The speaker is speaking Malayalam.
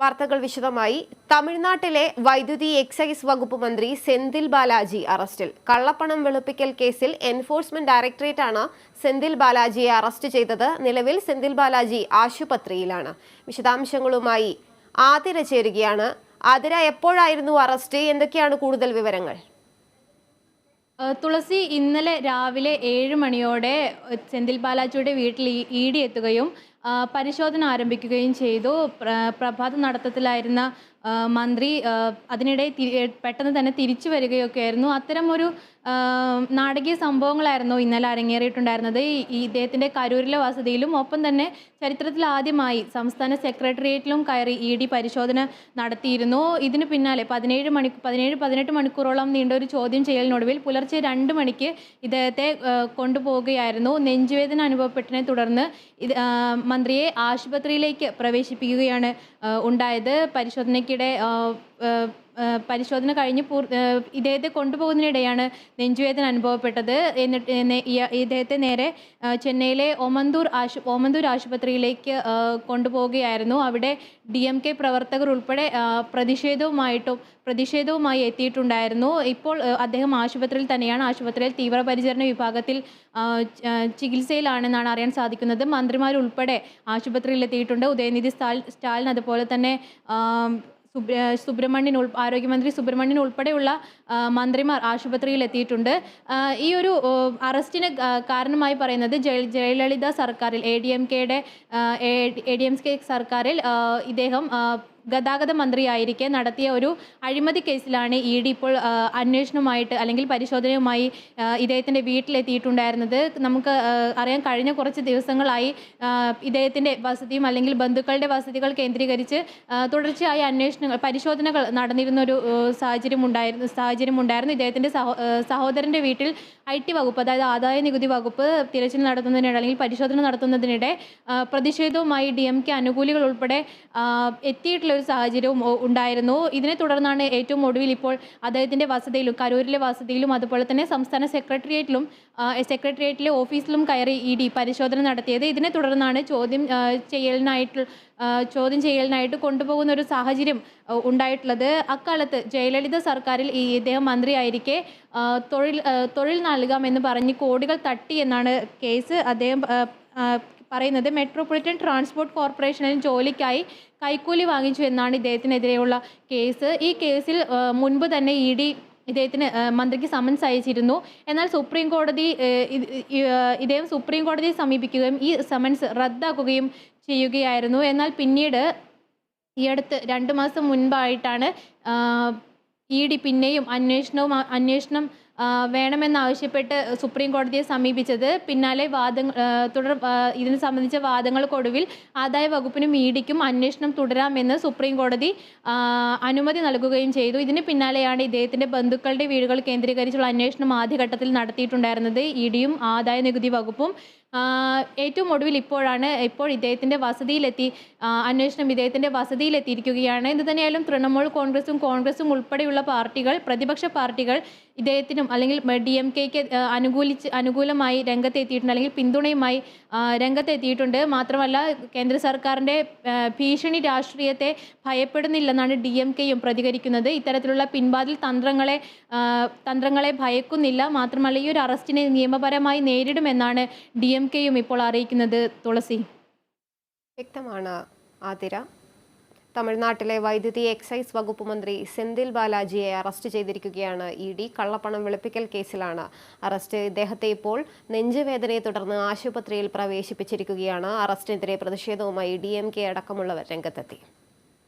വാർത്തകൾ വിശദമായി. തമിഴ്നാട്ടിലെ വൈദ്യുതി എക്സൈസ് വകുപ്പ് മന്ത്രി സെന്തിൽ ബാലാജി അറസ്റ്റിൽ. കള്ളപ്പണം വെളുപ്പിക്കൽ കേസിൽ എൻഫോഴ്സ്മെന്റ് ഡയറക്ടറേറ്റാണ് സെന്തിൽ ബാലാജിയെ അറസ്റ്റ് ചെയ്തത്. നിലവിൽ സെന്തിൽ ബാലാജി ആശുപത്രിയിലാണ്. വിശദാംശങ്ങളുമായി ആതിര ചേരുകയാണ്. ആതിര, എപ്പോഴായിരുന്നു അറസ്റ്റ്? എന്തൊക്കെയാണ് കൂടുതൽ വിവരങ്ങൾ? തുളസി, ഇന്നലെ രാവിലെ 7 മണിയോടെ സെന്തിൽ ബാലാജിയുടെ വീട്ടിൽ ഇ ഡി എത്തുകയും പരിശോധന ആരംഭിക്കുകയും ചെയ്തു. പ്രഭാത നടത്തത്തിലായിരുന്ന മന്ത്രി അതിനിടെ പെട്ടെന്ന് തന്നെ തിരിച്ചു വരികയൊക്കെയായിരുന്നു. അത്തരമൊരു നാടകീയ സംഭവങ്ങളായിരുന്നു ഇന്നലെ അരങ്ങേറിയിട്ടുണ്ടായിരുന്നത്. ഇദ്ദേഹത്തിൻ്റെ കരൂരിലെ വസതിയിലും ഒപ്പം തന്നെ ചരിത്രത്തിൽ ആദ്യമായി സംസ്ഥാന സെക്രട്ടേറിയറ്റിലും കയറി ഇ ഡി പരിശോധന നടത്തിയിരുന്നു. ഇതിന് പിന്നാലെ 18 മണിക്കൂറോളം നീണ്ട ഒരു ചോദ്യം ചെയ്യലിനൊടുവിൽ പുലർച്ചെ 2 മണിക്ക് ഇദ്ദേഹത്തെ കൊണ്ടുപോവുകയായിരുന്നു. നെഞ്ചുവേദന അനുഭവപ്പെട്ടതിനെ തുടർന്ന് മന്ത്രിയെ ആശുപത്രിയിലേക്ക് പ്രവേശിപ്പിക്കുകയാണ് ഉണ്ടായത്. പരിശോധന കഴിഞ്ഞ് ഇദ്ദേഹത്തെ കൊണ്ടുപോകുന്നതിനിടെയാണ് നെഞ്ചുവേദന അനുഭവപ്പെട്ടത്. എന്നിട്ട് ഇദ്ദേഹത്തെ നേരെ ചെന്നൈയിലെ ഓമന്തൂർ ആശുപത്രിയിലേക്ക് കൊണ്ടുപോവുകയായിരുന്നു. അവിടെ DMK പ്രവർത്തകർ ഉൾപ്പെടെ പ്രതിഷേധവുമായി എത്തിയിട്ടുണ്ടായിരുന്നു. ഇപ്പോൾ അദ്ദേഹം ആശുപത്രിയിൽ തന്നെയാണ്. ആശുപത്രിയിൽ തീവ്രപരിചരണ വിഭാഗത്തിൽ ചികിത്സയിലാണെന്നാണ് അറിയാൻ സാധിക്കുന്നത്. മന്ത്രിമാരുൾപ്പെടെ ആശുപത്രിയിൽ എത്തിയിട്ടുണ്ട്. ഉദയനിധി സ്റ്റാലിൻ, അതുപോലെ തന്നെ ആരോഗ്യമന്ത്രി സുബ്രഹ്മണ്യൻ ഉൾപ്പെടെയുള്ള മന്ത്രിമാർ ആശുപത്രിയിൽ എത്തിയിട്ടുണ്ട്. ഈ ഒരു അറസ്റ്റിന് കാരണമായി പറയുന്നത് ജയലളിത സർക്കാരിൽ ADMK സർക്കാരിൽ ഇദ്ദേഹം ഗതാഗത മന്ത്രിയായിരിക്കെ നടത്തിയ ഒരു അഴിമതി കേസിലാണ് ഇ ഡി ഇപ്പോൾ അന്വേഷണവുമായിട്ട് അല്ലെങ്കിൽ പരിശോധനയുമായി ഇദ്ദേഹത്തിൻ്റെ വീട്ടിലെത്തിയിട്ടുണ്ടായിരുന്നത്. നമുക്ക് അറിയാം, കഴിഞ്ഞ കുറച്ച് ദിവസങ്ങളായി ഇദ്ദേഹത്തിൻ്റെ വസതിയും അല്ലെങ്കിൽ ബന്ധുക്കളുടെ വസതികൾ കേന്ദ്രീകരിച്ച് തുടർച്ചയായ പരിശോധനകൾ നടന്നിരുന്നൊരു സാഹചര്യം ഉണ്ടായിരുന്നു. ഇദ്ദേഹത്തിൻ്റെ സഹോദരൻ്റെ വീട്ടിൽ IT വകുപ്പ്, അതായത് ആദായ നികുതി വകുപ്പ് തിരച്ചിൽ നടത്തുന്നതിനിടെ അല്ലെങ്കിൽ പരിശോധന നടത്തുന്നതിനിടെ പ്രതിഷേധവുമായി DMK അനുകൂലികൾ ഉൾപ്പെടെ എത്തിയിട്ടുള്ള ഒരു സാഹചര്യവും ഉണ്ടായിരുന്നു. ഇതിനെ തുടർന്നാണ് ഏറ്റവും ഒടുവിൽ ഇപ്പോൾ അദ്ദേഹത്തിൻ്റെ വസതിയിലും കരൂരിലെ വസതിയിലും അതുപോലെ തന്നെ സംസ്ഥാന സെക്രട്ടേറിയറ്റിലെ ഓഫീസിലും കയറി ഇ ഡി പരിശോധന നടത്തിയത്. ഇതിനെ തുടർന്നാണ് ചോദ്യം ചെയ്യലിനായിട്ട് കൊണ്ടുപോകുന്ന ഒരു സാഹചര്യം ഉണ്ടായിട്ടുള്ളത്. അക്കാലത്ത് ജയലളിത സർക്കാരിൽ ഇദ്ദേഹം മന്ത്രിയായിരിക്കെ തൊഴിൽ നൽകാമെന്ന് പറഞ്ഞ് കോടികൾ തട്ടി എന്നാണ് കേസ്. അദ്ദേഹം പറയുന്നത് മെട്രോപൊളിറ്റൻ ട്രാൻസ്പോർട്ട് കോർപ്പറേഷനിൽ ജോലിക്കായി കൈക്കൂലി വാങ്ങിച്ചു എന്നാണ് ഇദ്ദേഹത്തിനെതിരെയുള്ള കേസ്. ഈ കേസിൽ മുൻപ് തന്നെ ഇ ഡി മന്ത്രിക്ക് സമൻസ് അയച്ചിരുന്നു. എന്നാൽ ഇദ്ദേഹം സുപ്രീം കോടതിയെ സമീപിക്കുകയും ഈ സമൻസ് റദ്ദാക്കുകയും ചെയ്യുകയായിരുന്നു. എന്നാൽ പിന്നീട് ഈ അടുത്ത് 2 മാസം മുൻപായിട്ടാണ് ഇ ഡി പിന്നെയും അന്വേഷണം വേണമെന്നാവശ്യപ്പെട്ട് സുപ്രീം കോടതിയെ സമീപിച്ചത്. പിന്നാലെ ഇതിന് സംബന്ധിച്ച വാദങ്ങൾക്കൊടുവിൽ ആദായ വകുപ്പിനും ഇ ഡിക്കും അന്വേഷണം തുടരാമെന്ന് സുപ്രീം കോടതി അനുമതി നൽകുകയും ചെയ്തു. ഇതിന് പിന്നാലെയാണ് ഇദ്ദേഹത്തിൻ്റെ ബന്ധുക്കളുടെ വീടുകൾ കേന്ദ്രീകരിച്ചുള്ള അന്വേഷണം ആദ്യഘട്ടത്തിൽ നടത്തിയിട്ടുണ്ടായിരുന്നത് ഇ ഡിയും ആദായ നികുതി വകുപ്പും. ഏറ്റവും ഒടുവിൽ ഇപ്പോൾ ഇദ്ദേഹത്തിൻ്റെ വസതിയിലെത്തിയിരിക്കുകയാണ്. എന്ത് തന്നെയായാലും തൃണമൂൽ കോൺഗ്രസും ഉൾപ്പെടെയുള്ള പ്രതിപക്ഷ പാർട്ടികൾ ഇദ്ദേഹത്തിനും അല്ലെങ്കിൽ DMKക്ക് അനുകൂലമായി രംഗത്തെത്തിയിട്ടുണ്ട്, അല്ലെങ്കിൽ പിന്തുണയുമായി രംഗത്തെത്തിയിട്ടുണ്ട്. മാത്രമല്ല, കേന്ദ്ര സർക്കാരിൻ്റെ ഭീഷണി രാഷ്ട്രീയത്തെ ഭയപ്പെടുന്നില്ലെന്നാണ് DMKയും പ്രതികരിക്കുന്നത്. ഇത്തരത്തിലുള്ള പിൻവാതിൽ തന്ത്രങ്ങളെ ഭയക്കുന്നില്ല. മാത്രമല്ല, ഈ ഒരു അറസ്റ്റിനെ നിയമപരമായി നേരിടുമെന്നാണ് DMKയും ഇപ്പോൾ അറിയിക്കുന്നത്. തുളസി, വ്യക്തമാണ് ആതിര. തമിഴ്നാട്ടിലെ വൈദ്യുതി എക്സൈസ് വകുപ്പ് മന്ത്രി സെന്തിൽ ബാലാജിയെ അറസ്റ്റ് ചെയ്തിരിക്കുകയാണ് ഇ ഡി. കള്ളപ്പണം വെളുപ്പിക്കൽ കേസിലാണ് അറസ്റ്റ്. ഇദ്ദേഹത്തെ ഇപ്പോൾ നെഞ്ചുവേദനയെ തുടർന്ന് ആശുപത്രിയിൽ പ്രവേശിപ്പിച്ചിരിക്കുകയാണ്. അറസ്റ്റിനെതിരെ പ്രതിഷേധവുമായി DMK അടക്കമുള്ളവർ രംഗത്തെത്തി.